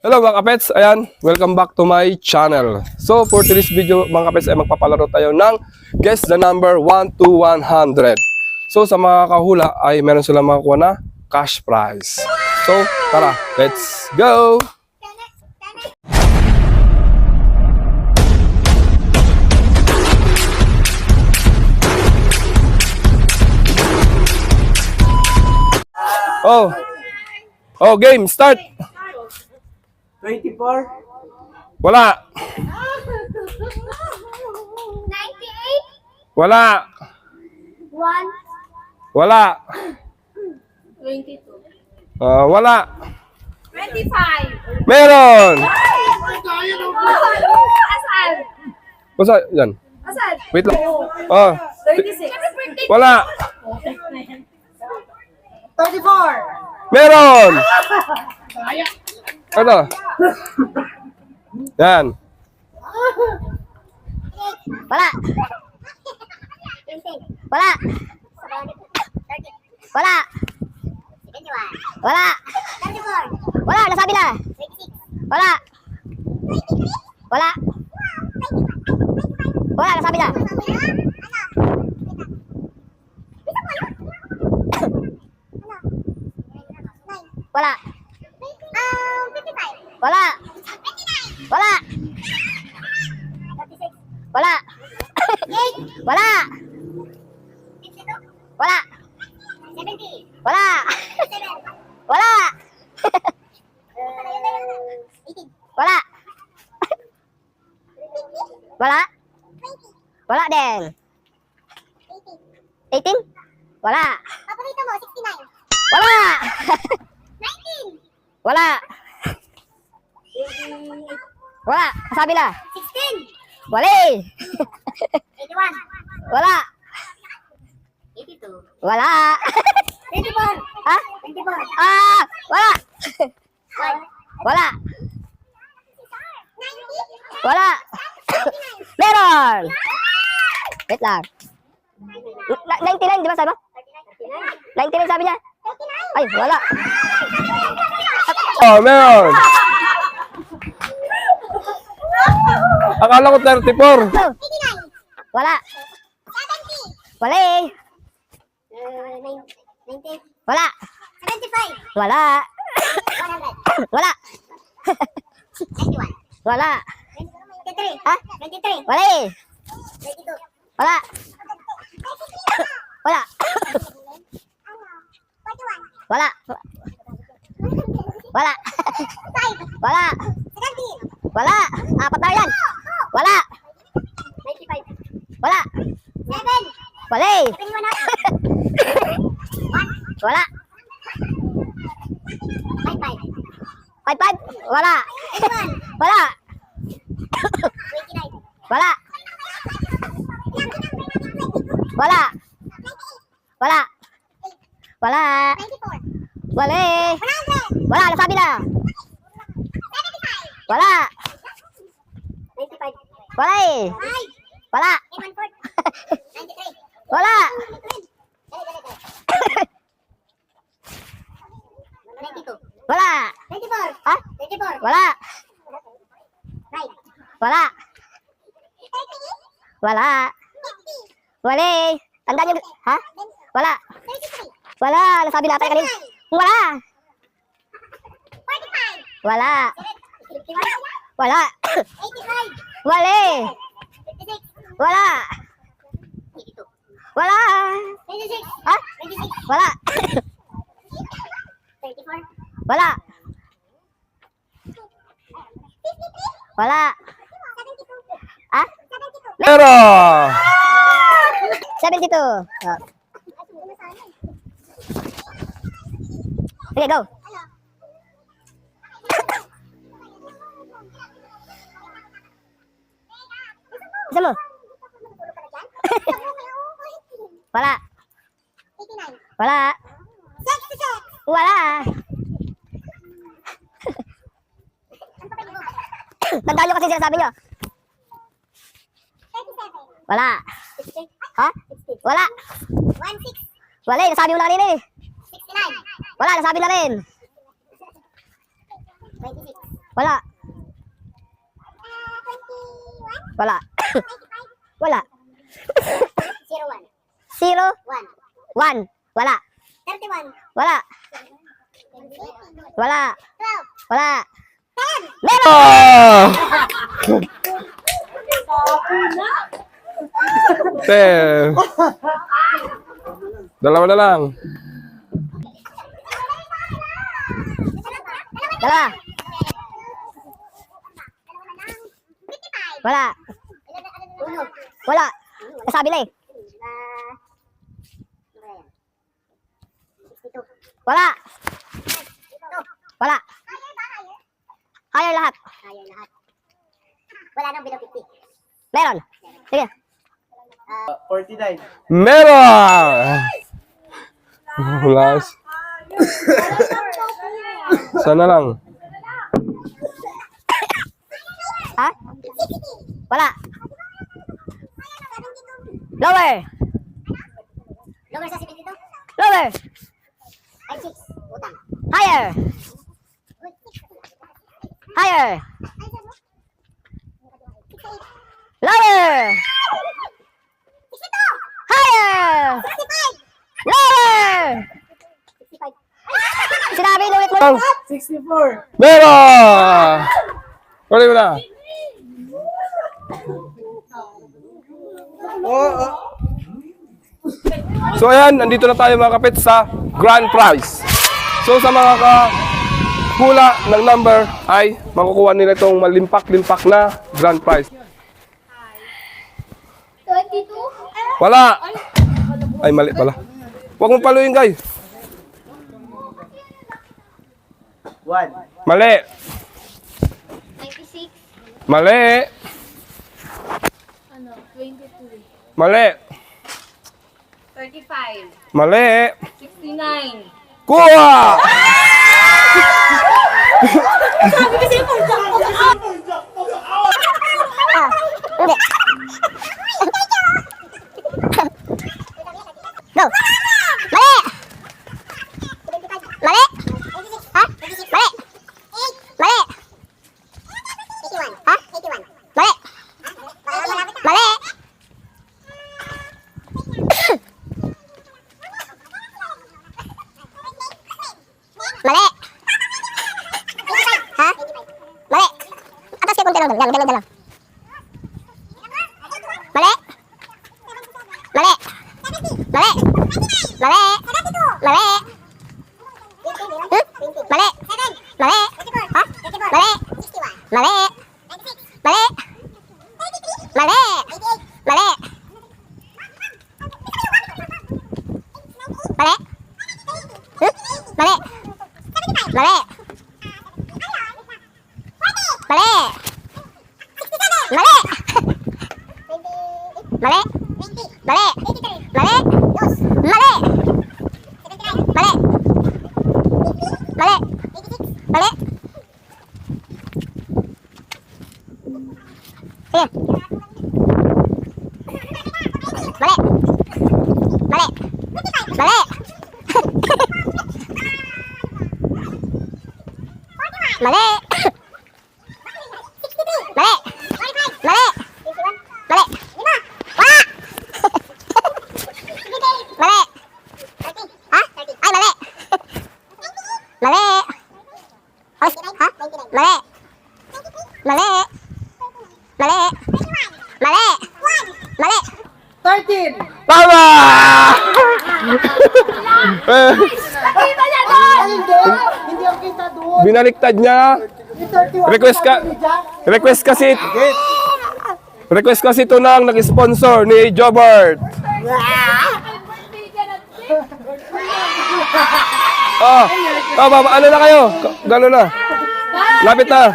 Hello mga kapets, ayan, welcome back to my channel. So for today's video mga kapets ay magpapalaro tayo ng guess the number 1 to 100. So sa mga kahula ay meron silang makukuha na cash prize. So tara, let's go! Oh, game, start! 24. Wala! 98. Wala! 1. Wala! 22. Wala! 25. Meron! Asan? Basta, yan. Asan? Wait lang. 36. Wala! 34. Meron! Ano? Yan. Wala. Wala. Wala. Wala. Wala, nasabi na. Wala. Wala. Wala, nasabi na. Wala. Wala. Wala. Wala. Wala. Wala. Wala. Wala. Wala. Wala. Wala din. 18? Wala. Wala. Wala. Wala. Sabi na. 16. Wala. 81. Wala. 82. Wala. 24. Ha? 24. Wala. Wala. Wala. Meron. Wait lang. 99, di ba sabi mo? 99 sabi niya. Ay, wala. Oh, meron! Akala ko 34. Wala. Wala eh. 90. Wala. 75. Wala. 100. Wala. 91. Wala. 23. Ha? 23. Wala eh. 22. Wala. Wala. 41. Wala. Wala. Wala. 17. Wala. Apat na yan. Wala. 95. Wala. 7. Wala eh. 71. 1. Wala. 55. 55. Wala. 81. Wala. 29. Wala. Wala. Wala. Wala. 94. Wala eh. 100. Wala. Nasabi na. 75. Wala. 95. Wala eh. 5. Wala. 93. Wala. 92. Wala. 24. Ha? 24. Wala. 5. Wala. Wala. Wala eh. Tandaan niyo. Ha? Wala. 33. Wala. Nasabi na tayo kanina. Wala. 45. Wala. 51. Wala. 85. Wala eh. 56. Wala. 82. Wala. 26. Ha? 26. Wala. 34. Wala. 53. Wala. 72. Ha? 72. Meron! 72. Oh. Sige, go. Isa mo. Wala. 89. Wala. 66. Wala. Tandaan nyo kasi sinasabi nyo. 37. Wala. 60. Ha? 60. Wala. 16. Wala eh, nasabi mo na kanina eh. 69. Wala, nasabi na rin. 26. Wala. Wala. Wala. 01. 0. 1. 1. Wala. 31. Wala. 18. Wala. 12. Wala. 10. Meron! Ah! Ten. Dalawa na lang. Wala. Wala. Wala. Nasabi na eh. Wala. Wala. Higher lahat. Wala nang below 50. Meron. Sige. 49. Meron! Last. Sana lang. Ha? Wala. Lower. Lower sa 72. Lower. 56. Utang. Higher. Higher. Lower. 62. Higher. 65. Lower. 65. Sinabi, inulit mo. 64. Meron! Tuloy mo na. So ayan, nandito na tayo mga kapit sa grand prize. So sa mga kahula ng number ay makukuha nila itong malimpak-limpak na grand prize. 22. Wala! Ay, mali pala. Huwag mong paluin, guys. 1. Mali. 96. Mali. 22. Mali. 35. Mali. 69. Kuha! Hindi. Go. Mali. Mali. Ha? Mali. Mali. Ha? Mali. Mali. Mali. Ha? Mali. Atas kayo kung dalaw. Dalaw. Mali. Mali. Mali. Mali. Mali. Mali. Mali. Ha? Mali. Mali. Mali. Mali. Mali. Mali. Mali. Mali. Mali. Mali. Mali. Mali. Mali. Mali. Mali. Mali. Mali. Sige. Mali. Mali. Mali. Mali. Mali. Mali. Mali. Wala. Mali. Ha? Ay, mali. Mali. Ay, ha? Mali. Mali. Mali. Mali. Mali. 13. Tama! Hindi ang kita doon. Binaliktad niya. Yung 31. Request kasi ito ng nag-sponsor ni Jobert. Ano na kayo? Gano'n na. Lapit na.